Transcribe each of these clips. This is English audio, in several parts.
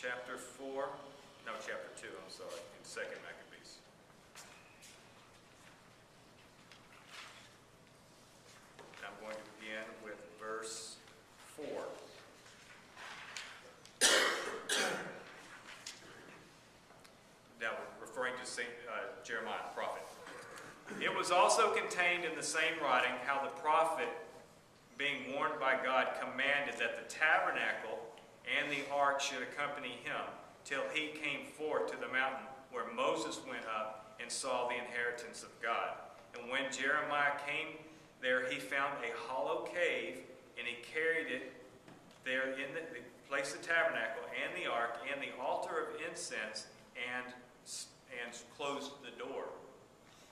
chapter 4, no, chapter 2, I'm sorry, in 2nd Maccabees. And I'm going to begin with verse 4. Now, referring to Jeremiah, the prophet. It was also contained in the same writing how the prophet, being warned by God, commanded that the tabernacle and the ark should accompany him till he came forth to the mountain where Moses went up and saw the inheritance of God. And when Jeremiah came there, he found a hollow cave, and he carried it there in the place of the tabernacle and the ark and the altar of incense, and closed the door.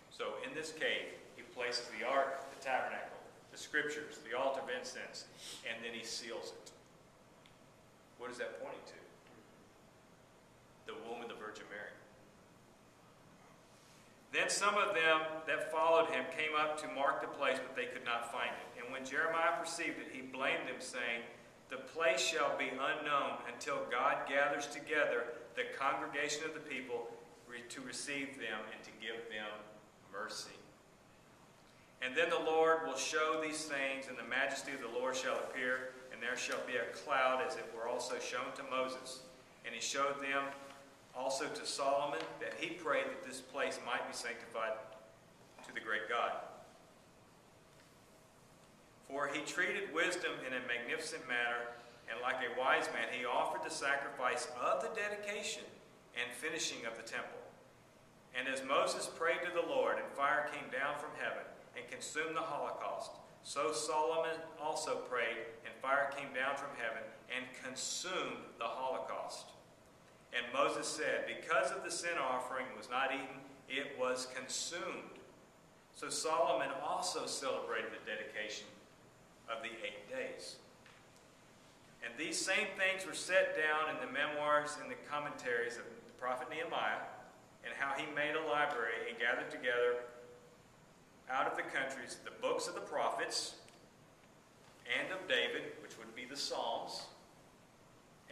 So in this cave, he places the ark, the tabernacle, the scriptures, the altar of incense, and then he seals it. What is that pointing to? The womb of the Virgin Mary. Then some of them that followed him came up to mark the place, but they could not find it. And when Jeremiah perceived it, he blamed them, saying, "The place shall be unknown until God gathers together the congregation of the people to receive them and to give them mercy. And then the Lord will show these things, and the majesty of the Lord shall appear, and there shall be a cloud, as it were also shown to Moses. And he showed them also to Solomon, that he prayed that this place might be sanctified to the great God. For he treated wisdom in a magnificent manner, and like a wise man, he offered the sacrifice of the dedication and finishing of the temple. And as Moses prayed to the Lord, and fire came down from heaven and consumed the holocaust, so Solomon also prayed, and fire came down from heaven and consumed the holocaust. And Moses said, because of the sin offering was not eaten, it was consumed. So Solomon also celebrated the dedication of the 8 days. And these same things were set down in the memoirs and the commentaries of the prophet Nehemiah, and how he made a library and gathered together out of the countries the books of the prophets and of David, which would be the Psalms,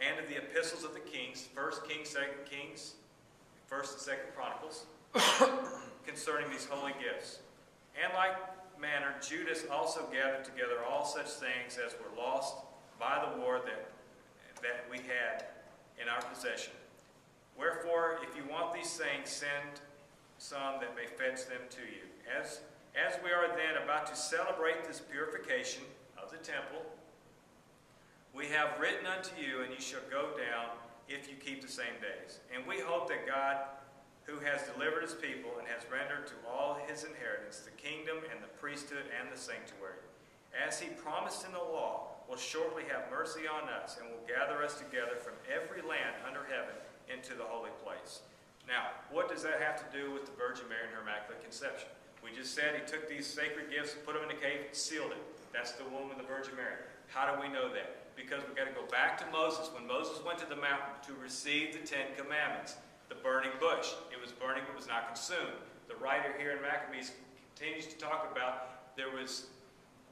and of the epistles of the kings, 1st Kings, 2nd Kings, 1st and 2nd Chronicles, concerning these holy gifts. And like manner, Judas also gathered together all such things as were lost by the war that we had in our possession. Wherefore, if you want these things, send some that may fetch them to you. As we are then about to celebrate this purification of the temple, we have written unto you, and you shall go down if you keep the same days. And we hope that God, who has delivered his people and has rendered to all his inheritance the kingdom and the priesthood and the sanctuary, as he promised in the law, will shortly have mercy on us, and will gather us together from every land under heaven into the holy place. Now, what does that have to do with the Virgin Mary and her Immaculate Conception? We just said he took these sacred gifts, put them in a cave, sealed it. That's the womb of the Virgin Mary. How do we know that? Because we've got to go back to Moses. When Moses went to the mountain to receive the 10 Commandments, the burning bush, it was burning but was not consumed. The writer here in Maccabees continues to talk about there was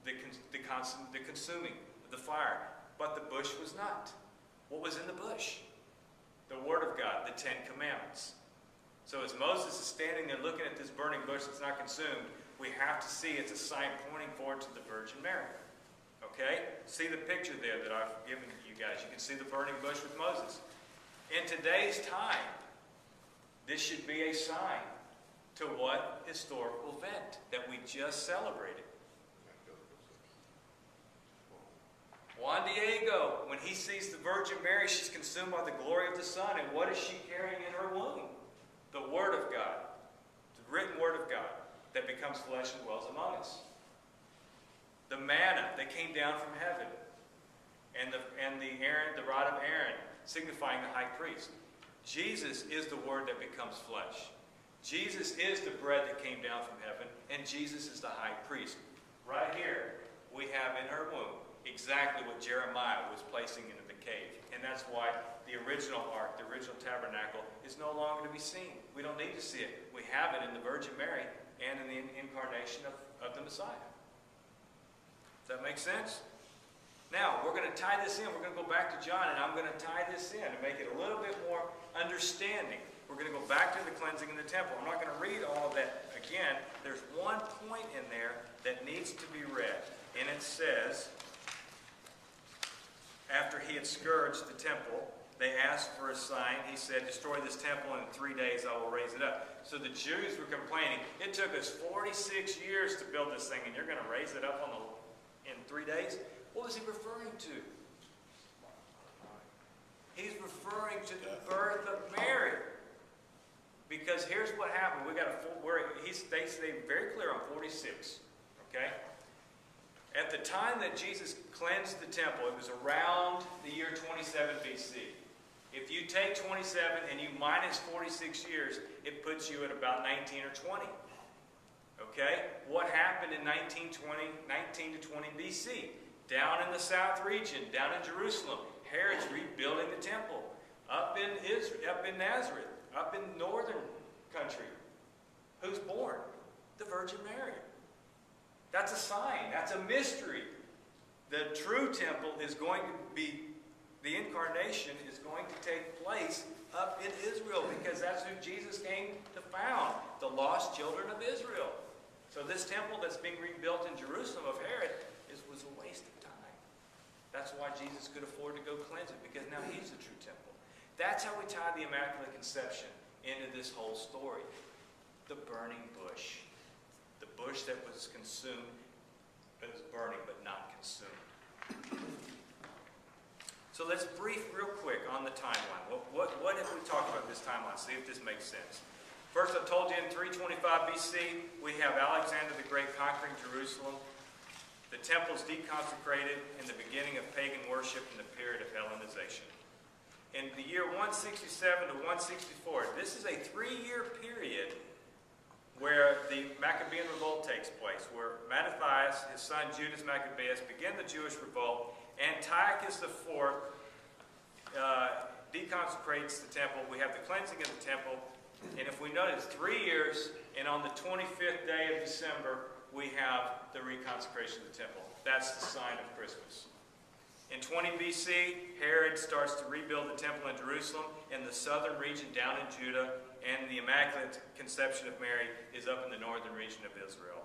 the consuming, the fire, but the bush was not. What was in the bush? The Word of God, the 10 Commandments. So as Moses is standing there looking at this burning bush that's not consumed, we have to see it's a sign pointing forward to the Virgin Mary. Okay? See the picture there that I've given you guys. You can see the burning bush with Moses. In today's time, this should be a sign to what historical event that we just celebrated? Juan Diego, when he sees the Virgin Mary, she's consumed by the glory of the Son. And what is she carrying in her womb? The Word of God. The written Word of God that becomes flesh and dwells among us. The manna that came down from heaven. And the rod of Aaron, signifying the high priest. Jesus is the Word that becomes flesh. Jesus is the bread that came down from heaven. And Jesus is the high priest. Right here, we have in her womb exactly what Jeremiah was placing into the cave. And that's why the original ark, the original tabernacle, is no longer to be seen. We don't need to see it. We have it in the Virgin Mary and in the incarnation of the Messiah. Does that make sense? Now, we're going to tie this in. We're going to go back to John, and I'm going to tie this in to make it a little bit more understanding. We're going to go back to the cleansing in the temple. I'm not going to read all of that again. There's one point in there that needs to be read. And it says, after he had scourged the temple, they asked for a sign. He said, destroy this temple, and in 3 days I will raise it up. So the Jews were complaining, it took us 46 years to build this thing, and you're going to raise it up in 3 days? What was he referring to? He's referring to the birth of Mary. Because here's what happened. They say very clear on 46. Okay? At the time that Jesus cleansed the temple, it was around the year 27 BC. If you take 27 and you minus 46 years, it puts you at about 19 or 20. Okay? What happened in 19 to 20 BC? Down in the south region, down in Jerusalem, Herod's rebuilding the temple. Up in Israel, up in Nazareth, up in northern country. Who's born? The Virgin Mary. That's a sign. That's a mystery. The true temple is going to be, the incarnation is going to take place up in Israel, because that's who Jesus came to found, the lost children of Israel. So this temple that's being rebuilt in Jerusalem of Herod was a waste of time. That's why Jesus could afford to go cleanse it, because now he's the true temple. That's how we tie the Immaculate Conception into this whole story. The burning bush. The bush that was consumed, but was burning but not consumed. So let's brief real quick on the timeline. What have we talked about this timeline? See if this makes sense. First, I told you in 325 BC, we have Alexander the Great conquering Jerusalem. The temple's deconsecrated in the beginning of pagan worship in the period of Hellenization. In the year 167 to 164, this is a 3-year period where the Maccabean revolt takes place, where Mattathias, his son Judas Maccabeus, begin the Jewish revolt. Antiochus IV deconsecrates the temple. We have the cleansing of the temple. And if we notice, 3 years, and on the 25th day of December, we have the reconsecration of the temple. That's the sign of Christmas. In 20 BC, Herod starts to rebuild the temple in Jerusalem, in the southern region down in Judah, and the Immaculate Conception of Mary is up in the northern region of Israel.